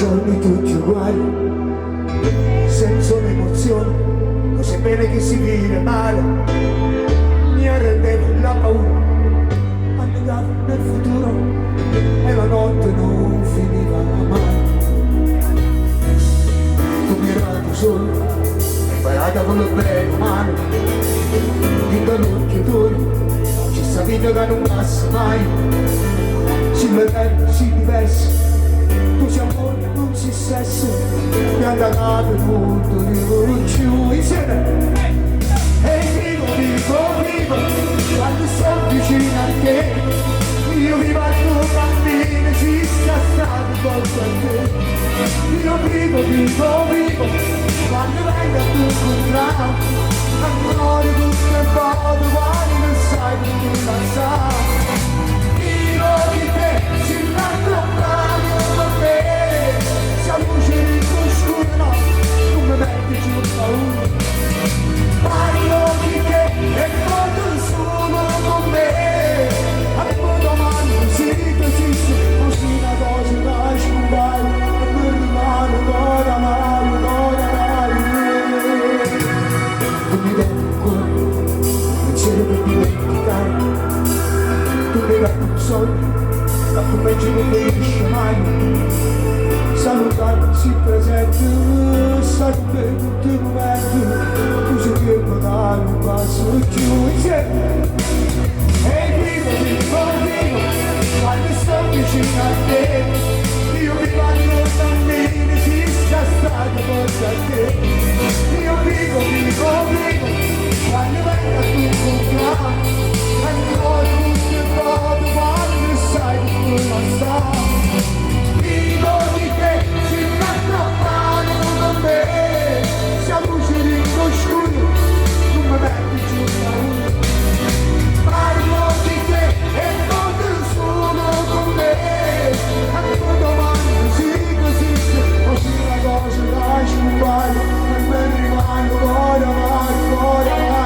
giorni tutti uguali, senza un'emozione, lo sai bene che si vive male. Mi arrendevo la paura, annegavo nel futuro e la notte non finiva mai. Tu mi eri solo, imparata con lo bene umano, in l'occhio duro, ci sta vita che non passa mai. Si vedeva, si diverso, tu sei amore, non si sesso, mi ha datato il mondo di più insieme. E vivo, quando sto vicino a te, io vivo al tuo bambino, ci sta stato poco a te. Io vivo, quando vengo a tu incontrare, ancora tutto il modo, quando non sai più la sa. Vivo di te, si raccomando con me, se la luce in tuo scuro, no, non mi metti giù paura. Parlo di te e quando sono con me, a tuo domani così, una cosa da sciupare, e mi rimane ancora mai. Tu mi dai un cuore, pensiero per dimenticare, tu mi dai un sogno, ma come ci non finisce mai. Salutare si presente, salute tutti i momenti, tu sei più dare un passo più insieme. E vivo, quando sto vicino a te, io mi parlo bambini, si sta stato forse a te. Io vivo, quando vengo a tu incontrare, ancora tutto il modo, quando sai di cui non sta. Vivo di te, si raccomando con me, se la luce di tuo scuro, non mi metti giù paura. Parlo di te e non sono con me, anche domani così, la cosa da sciupare, e me rimane ancora mai. Rimane,